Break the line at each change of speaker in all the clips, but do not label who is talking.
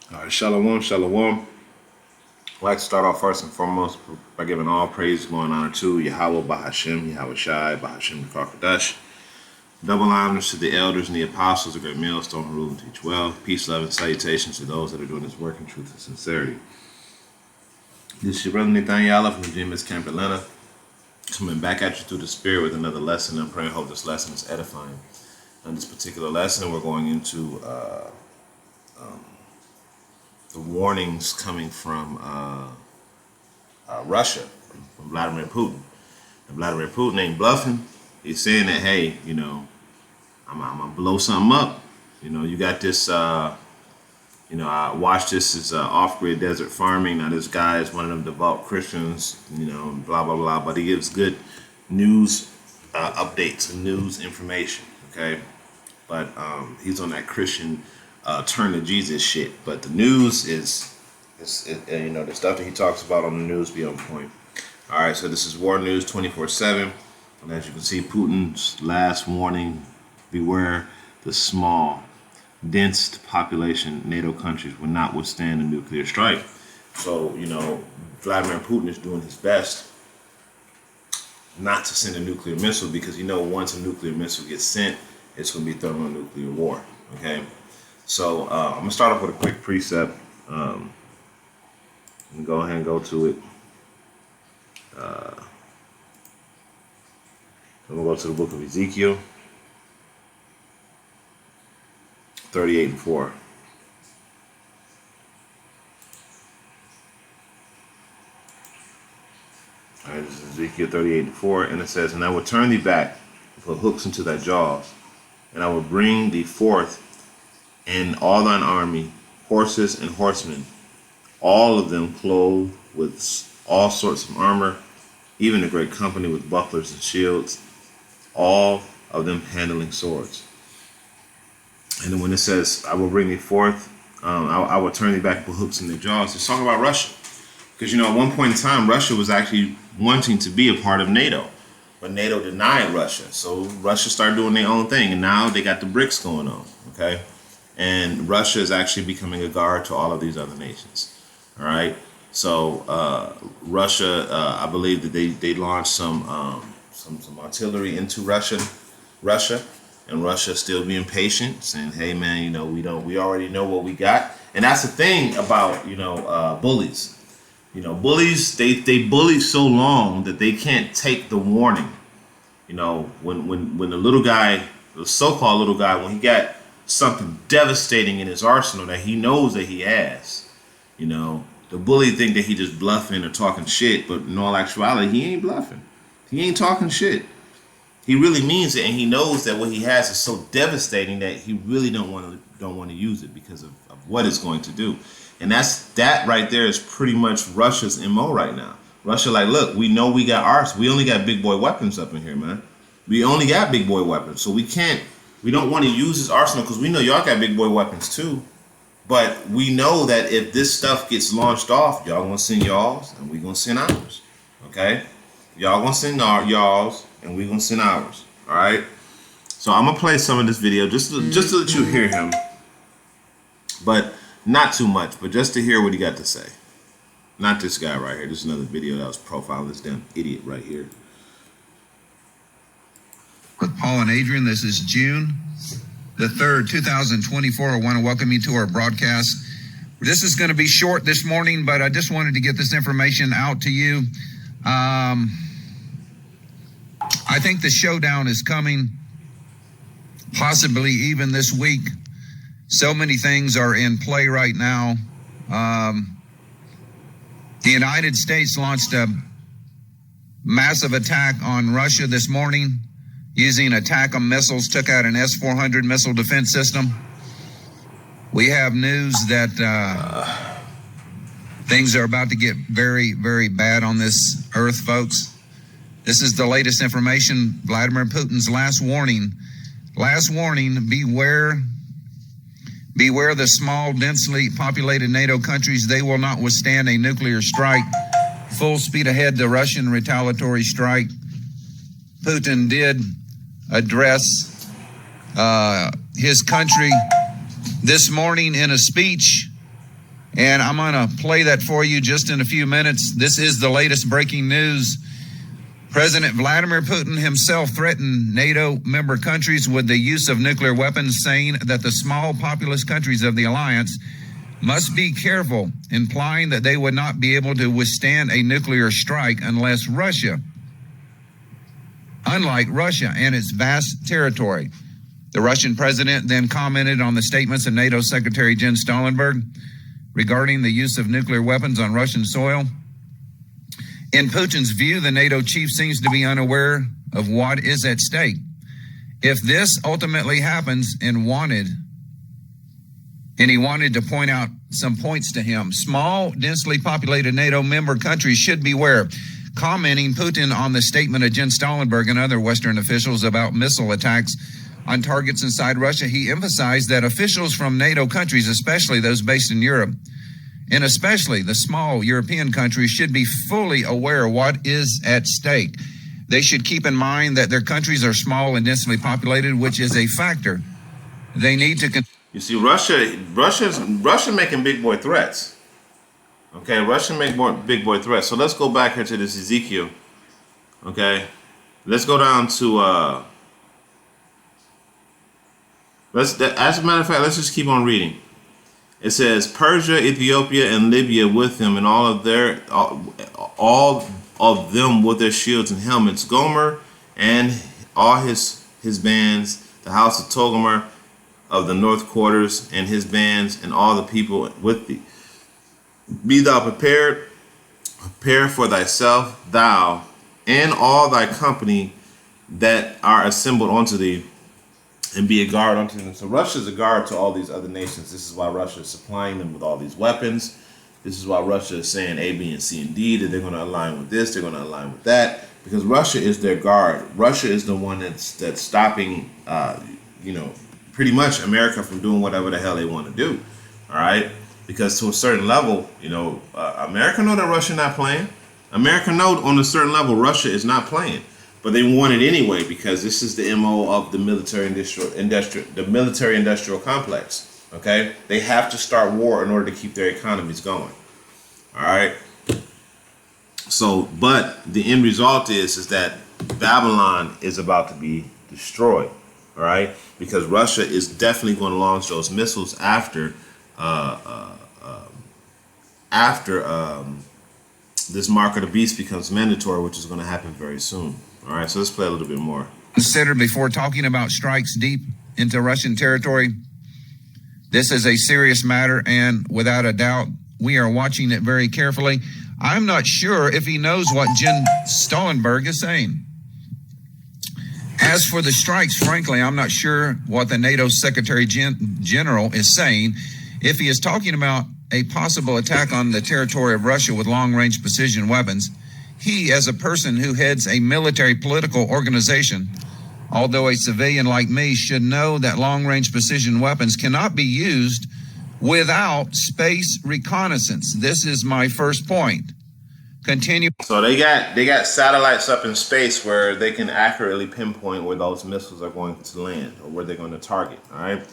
All right, shalom, shalom. I'd like to start off first and foremost by giving all praise, glory, and honor to Yahweh Bahashem, Yahweh Shai, Bahashem the Karkadash. Double honors to the elders and the apostles, the great millstone who rule and teach well. Peace, love, and salutations to those that are doing this work in truth and sincerity. This is your brother Nathaniel from the GMS Camp Atlanta, coming back at you through the Spirit with another lesson. I'm praying, hope this lesson is edifying. On this particular lesson, we're going into the warnings coming from Russia, from Vladimir Putin. And Vladimir Putin ain't bluffing. He's saying that, hey, I'm gonna blow something up. You got this. I watched this as off-grid desert farming. Now this guy is one of them devout Christians. Blah blah blah. But he gives good news updates and news information. Okay, but he's on that Christian turn to Jesus shit. But the news is the stuff that he talks about on the news be on point. All right, so this is War News 24/7, and as you can see, Putin's last warning: beware the small, dense population NATO countries will not withstand a nuclear strike. So Vladimir Putin is doing his best not to send a nuclear missile because once a nuclear missile gets sent, it's going to be thermonuclear war. Okay. So I'm going to start off with a quick precept. I'm going to go ahead and go to it. I'm going to go to the book of Ezekiel 38:4. All right, this is Ezekiel 38:4, and it says, "And I will turn thee back, and put hooks into thy jaws, and I will bring thee forth and all thine army, horses and horsemen, all of them clothed with all sorts of armor, even a great company with bucklers and shields, all of them handling swords." And then when it says, "I will bring thee forth, I will turn thee back and put hooks in their jaws," it's talking about Russia. Because, at one point in time, Russia was actually wanting to be a part of NATO. But NATO denied Russia. So Russia started doing their own thing. And now they got the BRICS going on. Okay. And Russia is actually becoming a guard to all of these other nations. All right. So Russia, I believe that they launched some artillery into Russia, and Russia still being patient, saying, "Hey man, we already know what we got." And that's the thing about bullies. Bullies they bully so long that they can't take the warning. When the little guy, the so-called little guy, when he got something devastating in his arsenal that he knows that he has, the bully think that he just bluffing or talking shit, but in all actuality, he ain't bluffing. He ain't talking shit. He really means it, and he knows that what he has is so devastating that he really don't want to use it because of what it's going to do. And that right there is pretty much Russia's MO right now. Russia like, look, we know we got ours. We only got big boy weapons up in here, man. We only got big boy weapons, so we don't want to use this arsenal because we know y'all got big boy weapons too. But we know that if this stuff gets launched off, y'all gonna send y'all's and we gonna send ours. Okay? Y'all gonna send y'all's and we gonna send ours. All right? So I'm gonna play some of this video just to let you hear him, but not too much, but just to hear what he got to say. Not this guy right here. This is another video that was profiling this damn idiot right here.
With Paul and Adrian, this is June the 3rd, 2024. I want to welcome you to our broadcast. This is going to be short this morning, but I just wanted to get this information out to you. I think the showdown is coming, possibly even this week. So many things are in play right now. The United States launched a massive attack on Russia this morning using ATACMS missiles, took out an S-400 missile defense system. We have news that things are about to get very, very bad on this earth, folks. This is the latest information. Vladimir Putin's last warning. Last warning, beware the small, densely populated NATO countries. They will not withstand a nuclear strike. Full speed ahead, the Russian retaliatory strike. Putin did address his country this morning in a speech And I'm going to play that for you just in a few minutes. This is the latest breaking news. President Vladimir Putin himself threatened NATO member countries with the use of nuclear weapons, saying that the small populous countries of the alliance must be careful, implying that they would not be able to withstand a nuclear strike unless unlike Russia and its vast territory. The Russian president then commented on the statements of NATO Secretary Jens Stoltenberg regarding the use of nuclear weapons on Russian soil. In Putin's view, the NATO chief seems to be unaware of what is at stake. If this ultimately happens and he wanted to point out some points to him, small, densely populated NATO member countries should beware. Commenting Putin on the statement of Jens Stoltenberg and other Western officials about missile attacks on targets inside Russia, he emphasized that officials from NATO countries, especially those based in Europe, and especially the small European countries, should be fully aware of what is at stake. They should keep in mind that their countries are small and densely populated, which is a factor. They need to...
You see, Russia making big boy threats. Okay, Russia make big boy threats. So let's go back here to this Ezekiel. Okay, let's go down to as a matter of fact, let's just keep on reading. It says Persia, Ethiopia, and Libya with them, and all of them with their shields and helmets. Gomer and all his bands, the house of Togomer of the north quarters, and his bands, and all the people with thee. Be thou prepared, prepare for thyself, thou and all thy company that are assembled unto thee, and be a guard unto them. So Russia is a guard to all these other nations. This is why Russia is supplying them with all these weapons. This is why Russia is saying A, B, and C, and D, that they're going to align with this, they're going to align with that, because Russia is their guard. Russia is the one that's stopping, pretty much America from doing whatever the hell they want to do. All right, because to a certain level, America know that Russia not playing. America know on a certain level Russia is not playing. But they want it anyway because this is the MO of the military-industrial complex. Okay, they have to start war in order to keep their economies going. All right. So, but the end result is that Babylon is about to be destroyed. All right, because Russia is definitely going to launch those missiles after this mark of the beast becomes mandatory, which is going to happen very soon. All right, so let's play a little bit more.
Considered before talking about strikes deep into Russian territory. This is a serious matter, and without a doubt, we are watching it very carefully. I'm not sure if he knows what Jens Stoltenberg is saying. As for the strikes, frankly, I'm not sure what the NATO Secretary General is saying. If he is talking about a possible attack on the territory of Russia with long-range precision weapons, he, as a person who heads a military political organization, although a civilian like me, should know that long-range precision weapons cannot be used without space reconnaissance. This is my first point. Continue.
So they got satellites up in space where they can accurately pinpoint where those missiles are going to land or where they're going to target. All right.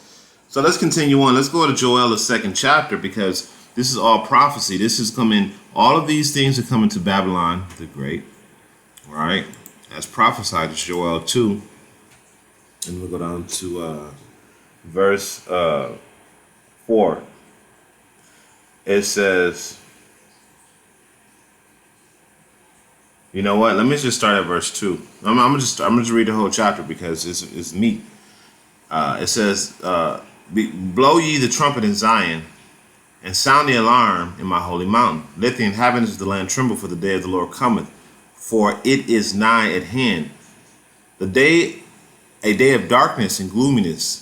So let's continue on. Let's go to Joel, the 2nd chapter, because this is all prophecy. This is coming. All of these things are coming to Babylon the Great. All right. As prophesied in Joel 2. And we'll go down to verse 4. It says, you know what? Let me just start at verse 2. I'm gonna just read the whole chapter because it's meat. It says, blow ye the trumpet in Zion, and sound the alarm in my holy mountain. Let the inhabitants of the land tremble, for the day of the Lord cometh, for it is nigh at hand. A day of darkness and gloominess,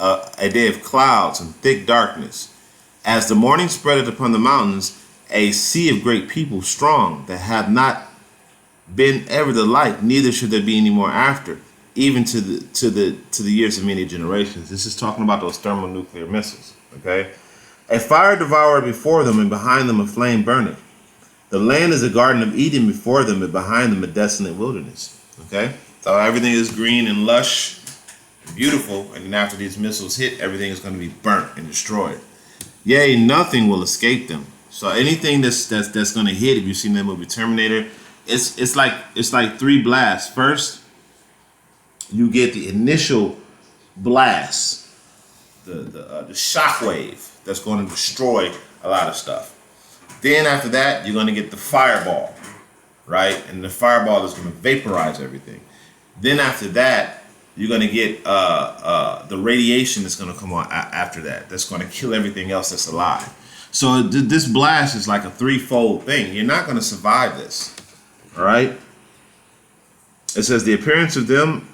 a day of clouds and thick darkness. As the morning spreadeth upon the mountains, a sea of great people strong, that have not been ever the like, neither should there be any more after, even to the years of many generations. This is talking about those thermonuclear missiles. Okay, a fire devoured before them, and behind them a flame burneth. The land is a garden of Eden before them, and behind them a desolate wilderness. Okay, so everything is green and lush, and beautiful, and then after these missiles hit, everything is going to be burnt and destroyed. Yea, nothing will escape them. So anything that's gonna hit, if you've seen that movie Terminator, it's like three blasts. First, you get the initial blast, the shock wave that's going to destroy a lot of stuff. Then after that, you're going to get the fireball, right? And the fireball is going to vaporize everything. Then after that, you're going to get the radiation that's going to come on after that. That's going to kill everything else that's alive. So this blast is like a threefold thing. You're not going to survive this, all right? It says the appearance of them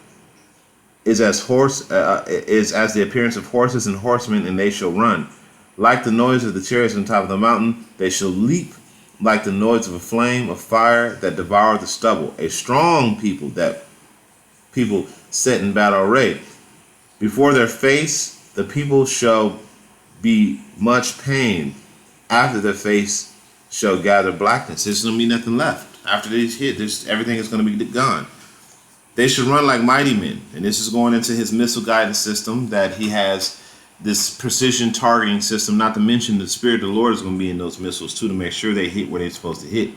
is as the appearance of horses and horsemen, and they shall run. Like the noise of the chariots on top of the mountain, they shall leap like the noise of a flame of fire that devour the stubble. A strong people that people set in battle array. Before their face, the people shall be much pain. After their face shall gather blackness. There's going to be nothing left. After these hit, everything is going to be gone. They should run like mighty men. And this is going into his missile guidance system that he has, this precision targeting system, not to mention the Spirit of the Lord is going to be in those missiles too to make sure they hit where they're supposed to hit.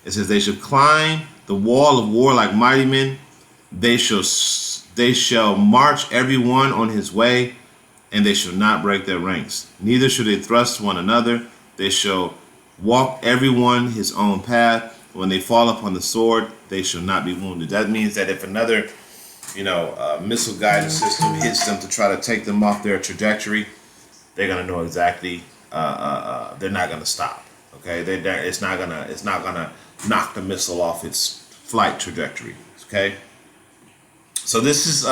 It says they should climb the wall of war like mighty men. They shall march every one on his way, and they shall not break their ranks. Neither shall they thrust one another. They shall walk every one his own path. When they fall upon the sword, they shall not be wounded. That means that if another, missile guidance system hits them to try to take them off their trajectory, they're gonna know exactly. They're not gonna stop. Okay, it's not gonna knock the missile off its flight trajectory. Okay, so this is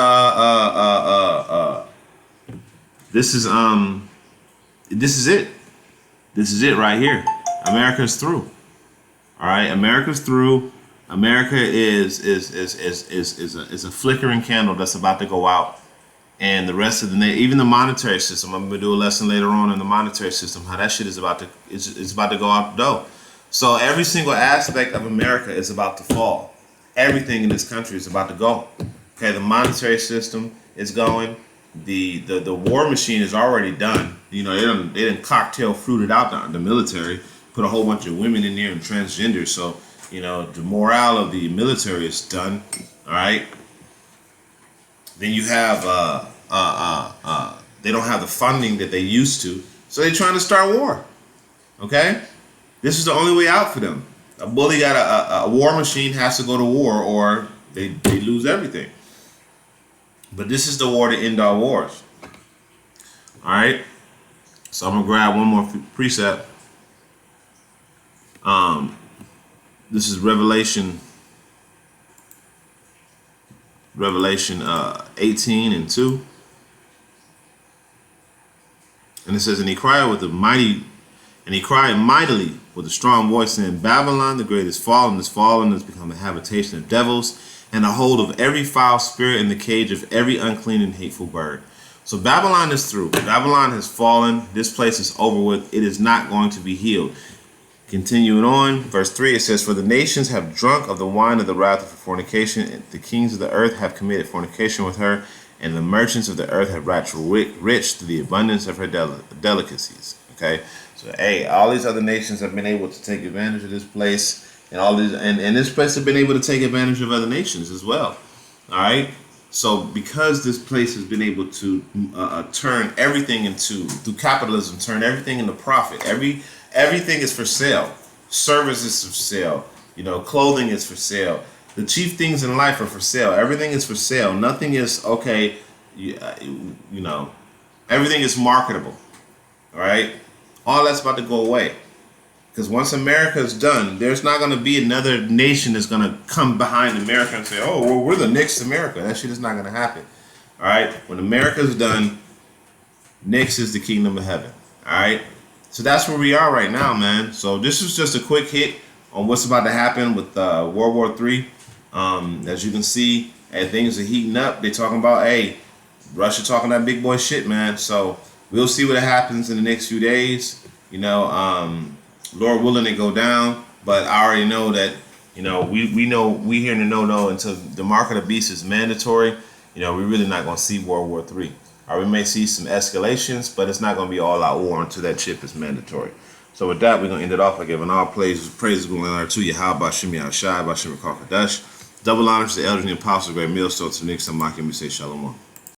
it. This is it right here. America's through. All right, America's through. America is a flickering candle that's about to go out, and the rest of even the monetary system. I'm gonna do a lesson later on in the monetary system how that shit is about to go out the door. So every single aspect of America is about to fall. Everything in this country is about to go. Okay, the monetary system is going. The war machine is already done. They didn't cocktail fruited out the military. Put a whole bunch of women in there and transgender, so the morale of the military is done. All right. Then you have they don't have the funding that they used to, so they're trying to start war. Okay, this is the only way out for them. A bully got a war machine has to go to war, or they lose everything. But this is the war to end all wars. All right. So I'm gonna grab one more precept. This is Revelation 18:2, and it says, and he cried mightily with a strong voice, saying, Babylon the great is fallen, has become a habitation of devils, and a hold of every foul spirit, in the cage of every unclean and hateful bird. So Babylon is through. Babylon has fallen. This place is over with. It is not going to be healed. Continuing on, verse 3, it says, for the nations have drunk of the wine of the wrath of her fornication, and the kings of the earth have committed fornication with her, and the merchants of the earth have waxed rich through the abundance of her delicacies. Okay, so all these other nations have been able to take advantage of this place, and this place have been able to take advantage of other nations as well. All right, so because this place has been able to turn everything through capitalism, turn everything into profit. Everything is for sale. Service is for sale. Clothing is for sale. The chief things in life are for sale. Everything is for sale. Nothing is okay. Everything is marketable. All right. All that's about to go away. Because once America is done, there's not going to be another nation that's going to come behind America and say, oh, well, we're the next America. That shit is not going to happen. All right. When America is done, next is the kingdom of heaven. All right. So that's where we are right now, man. So this is just a quick hit on what's about to happen with World War III. As you can see, things are heating up. They're talking about, Russia talking that big boy shit, man. So we'll see what happens in the next few days. Lord willing, it go down. But I already know that, we here in the no until the mark of the beast is mandatory. We're really not going to see World War III. or we may see some escalations, but it's not going to be all out war until that chip is mandatory. So with that, we're going to end it off by giving all praises going to Yahweh, Bashem Yahshai, Bashem Kakadash. Double honors to the elders and the apostles, great millstones to the next time, we say Shalom.